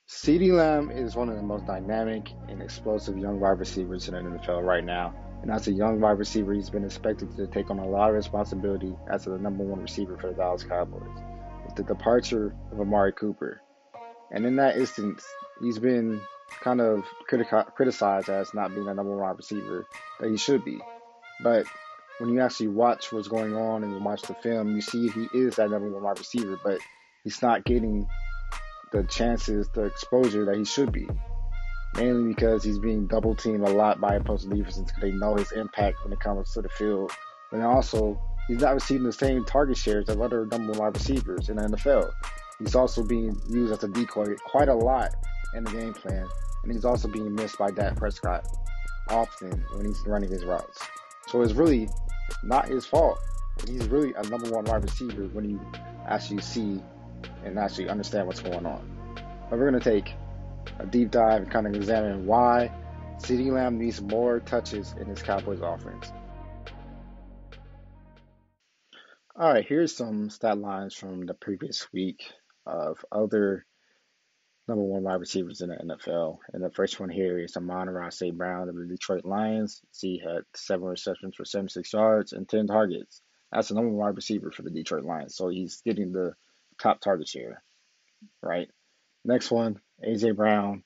CeeDee Lamb is one of the most dynamic and explosive young wide receivers in the NFL right now. And as a young wide receiver, he's been expected to take on a lot of responsibility as the number one receiver for the Dallas Cowboys. With the departure of Amari Cooper. And in that instance, he's been kind of criticized as not being a number one wide receiver that he should be. But when you actually watch what's going on and you watch the film, you see he is that number one wide receiver, but he's not getting the chances, the exposure that he should be. Mainly because he's being double teamed a lot by opposing defenses because they know his impact when it comes to the field. And also, he's not receiving the same target shares of other number one wide receivers in the NFL. He's also being used as a decoy quite a lot in the game plan. And he's also being missed by Dak Prescott often when he's running his routes. So it's really not his fault. He's really a number one wide receiver when you actually see and actually understand what's going on. But we're going to take a deep dive and kind of examine why CeeDee Lamb needs more touches in his Cowboys offense. All right, here's some stat lines from the previous week of other number one wide receivers in the NFL. And the first one here is Amon-Ra St. Brown of the Detroit Lions. See, he had 7 receptions for 76 yards and 10 targets. That's the number one wide receiver for the Detroit Lions. So he's getting the top target share, right? Next one, A.J. Brown,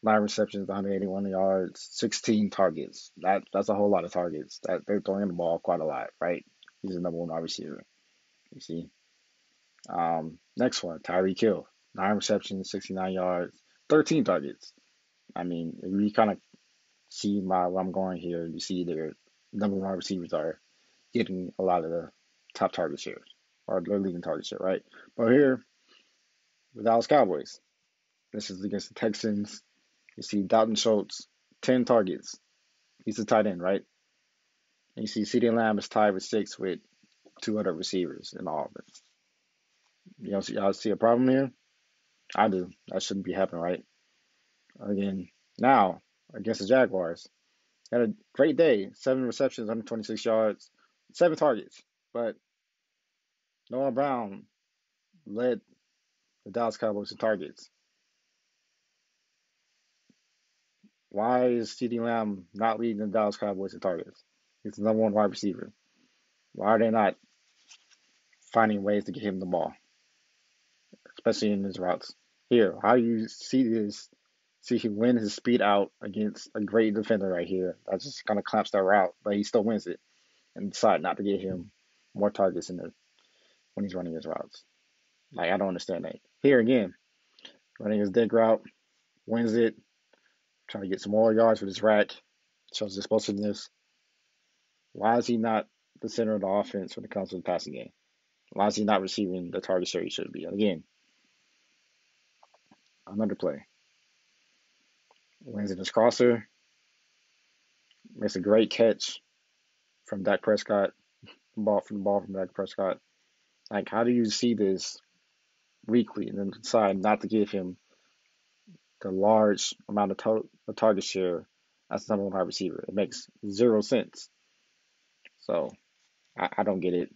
9 receptions, 181 yards, 16 targets. That's a whole lot of targets. That they're throwing the ball quite a lot, right? He's the number one wide receiver. You see. Next one, Tyreek Hill, 9 receptions, 69 yards, 13 targets. I mean, if you kind of see where I'm going here, you see their number one wide receivers are getting a lot of the top target shares, or they're leading target share, right? But here, the Dallas Cowboys, this is against the Texans. You see Dalton Schultz, 10 targets. He's a tight end, right? And you see CeeDee Lamb is tied with 6 with 2 other receivers in all of it. Y'all see a problem here? I do. That shouldn't be happening, right? Again, now against the Jaguars, had a great day. 7 receptions, 126 yards, 7 targets. But Noah Brown led the Dallas Cowboys in targets. Why is CeeDee Lamb not leading the Dallas Cowboys in targets? He's the number one wide receiver. Why are they not finding ways to get him the ball, especially in his routes? Here, how you see this? See, he wins his speed out against a great defender right here. That just kind of clamps that route, but he still wins it and decide not to get him more targets when he's running his routes. Like, I don't understand that. Here again, running his dig route, wins it, trying to get some more yards with his rack, shows explosiveness. Why is he not the center of the offense when it comes to the passing game? Why is he not receiving the target share he should be? Again, another play. Wins in his crosser, makes a great catch from Dak Prescott, ball from Dak Prescott. Like, how do you see this weekly and then decide not to give him the large amount of target share as the number one wide receiver? It makes 0 sense. So I don't get it.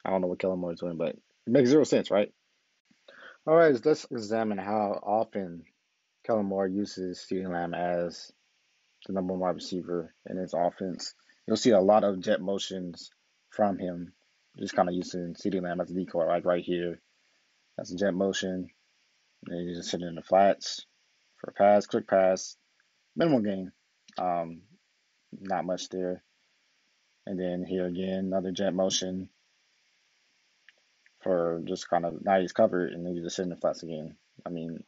I don't know what Kellen Moore is doing, but it makes 0 sense, right? All right, let's examine how often Kellen Moore uses CeeDee Lamb as the number one wide receiver in his offense. You'll see a lot of jet motions from him, just kind of using CeeDee Lamb as a decoy, like right here. That's a jet motion. And he's just sitting in the flats for a pass, quick pass, minimal gain. Um, Not much there. And then here again, another jet motion for just kind of now he's covered and then he's just sitting in the flats again. I mean,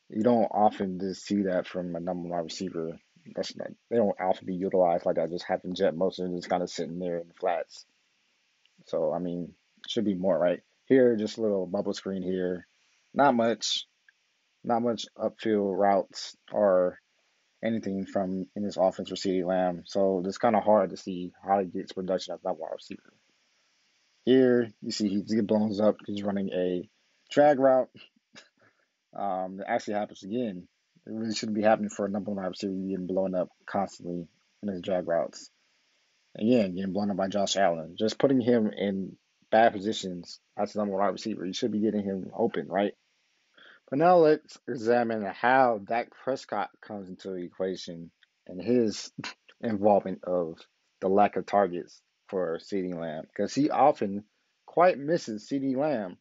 you don't often just see that from a number one wide receiver. That's not, they don't often be utilized like that, just having jet motion, just kind of sitting there in the flats. So I mean, should be more right here. Just a little bubble screen here. Not much, not much upfield routes or anything from in his offense for CeeDee Lamb. So it's kind of hard to see how he gets production as that wide receiver. Here you see he gets blown up. He's running a drag route. It actually happens again. It really shouldn't be happening for a number one wide receiver getting blown up constantly in his drag routes. Again, getting blown up by Josh Allen. Just putting him in bad positions as the number one wide receiver. You should be getting him open, right? But now let's examine how Dak Prescott comes into the equation and his involvement of the lack of targets for CeeDee Lamb, because he often quite misses CeeDee Lamb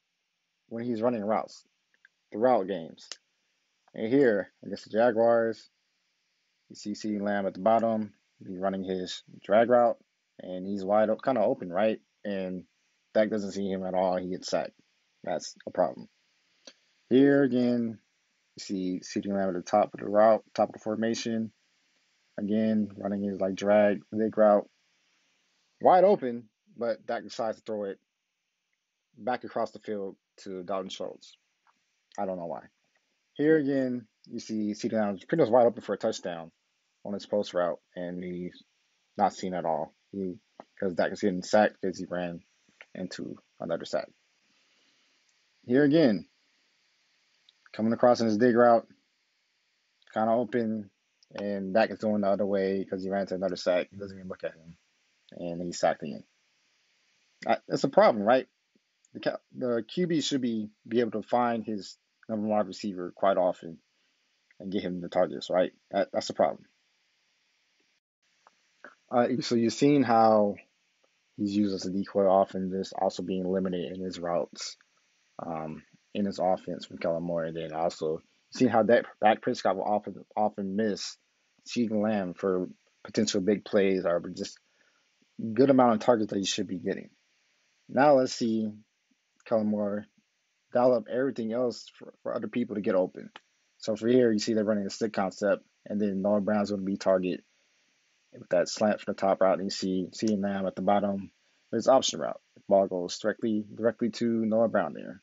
when he's running routes throughout games. And here against the Jaguars, you see CeeDee Lamb at the bottom. He's running his drag route, and he's wide up, kind of open, right? And Dak doesn't see him at all. He gets sacked. That's a problem. Here again, you see CeeDee Lamb at the top of the route, top of the formation. Again, running his like drag, leg route, wide open, but Dak decides to throw it back across the field to Dalton Schultz. I don't know why. Here again, you see CeeDee Lamb pretty much wide open for a touchdown on his post route, and he's not seen at all. Because Dak is getting sacked because he ran into another sack. Here again, coming across in his dig route, kind of open, and Dak is going the other way because he ran into another sack. He doesn't even look at him, and he's sacked again. That's a problem, right? The QB should be able to find his number one receiver quite often and get him the targets, right? That's the problem. So you've seen how he's used as a decoy often, just also being limited in his routes, in his offense from Kellen Moore, and then also seen how Dak Prescott will often miss CeeDee Lamb for potential big plays or just good amount of targets that he should be getting. Now let's see Kellen Moore dial up everything else for other people to get open. So for here, you see they're running a stick concept, and then Noah Brown's going to be target with that slant from the top route, and you see CeeDee Lamb at the bottom. There's option route. The ball goes directly to Noah Brown there.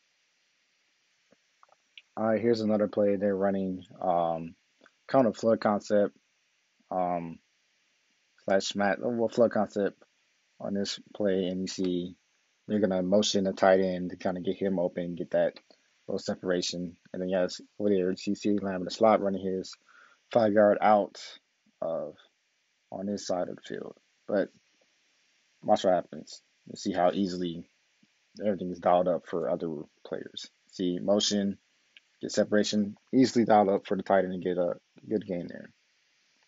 All right, here's another play they're running. Kind of flood concept slash flood concept on this play, and you see they're gonna motion the tight end to kind of get him open, get that little separation, and then yes, over there you see CeeDee Lamb in the slot running his 5-yard out of on this side of the field. But watch what happens. You see how easily everything is dialed up for other players. See motion, get separation, easily dialed up for the tight end and get a good gain there.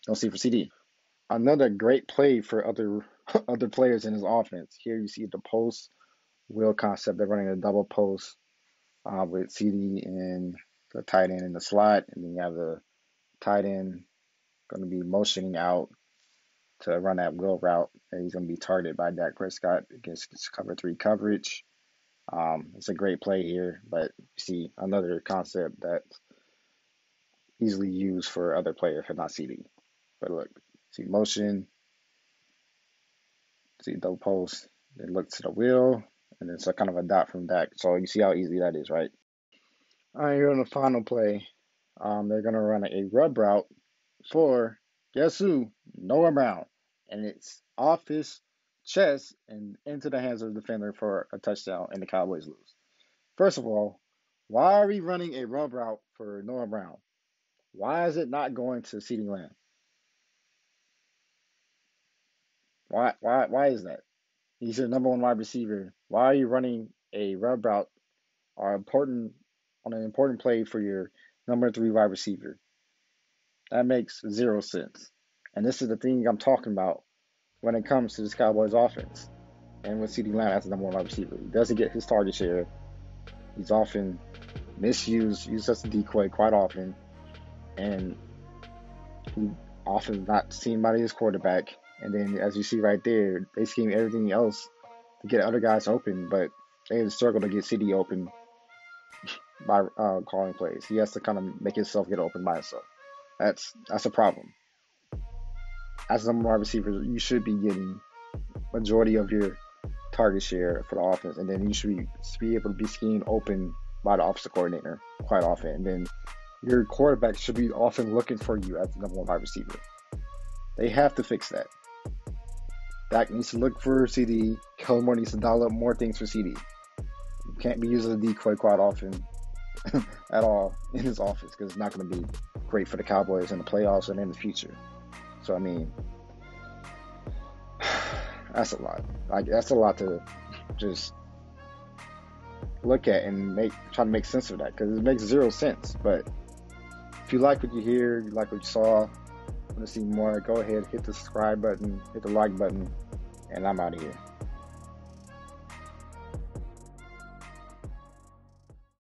Don't see for CD. Another great play for other players in his offense. Here you see the post wheel concept. They're running a double post with CD and the tight end in the slot, and then you have the tight end going to be motioning out to run that wheel route, and he's going to be targeted by Dak Prescott against cover 3 coverage. It's a great play here, but you see another concept that's easily used for other players, but not CD. But look, see motion, see double post, then look to the wheel, and then it's a kind of a dot from Dak. So you see how easy that is, right? All right, here on the final play, they're going to run a rub route for, guess who? Noah Brown. And it's off his chest and into the hands of the defender for a touchdown, and the Cowboys lose. First of all, why are we running a rub route for Noah Brown? Why is it not going to CeeDee Lamb? Why is that? He's your number one wide receiver. Why are you running a rub route or on an important play for your number 3 wide receiver? That makes zero sense. And this is the thing I'm talking about when it comes to this Cowboys offense. And with CeeDee Lamb as the number 1 wide receiver, he doesn't get his target share. He's often misused, used as a decoy quite often, and he often not seen by his quarterback. And then, as you see right there, they scheme everything else to get other guys open, but they struggle to get CD open by calling plays. He has to kind of make himself get open by himself. That's a problem. As a number 1 receiver, you should be getting majority of your target share for the offense, and then you should be able to be schemed open by the offensive coordinator quite often. And then your quarterback should be often looking for you as the number 1 wide receiver. They have to fix that. Dak needs to look for CD. Kellen Moore needs to dial up more things for CD. You can't be using a decoy quite often at all in his offense, because it's not going to be great for the Cowboys in the playoffs and in the future. So, I mean, that's a lot. Like, that's a lot to just look at and try to make sense of that, because it makes zero sense. But if you like what you hear, you like what you saw, want to see more, go ahead, hit the subscribe button, hit the like button, and I'm out of here.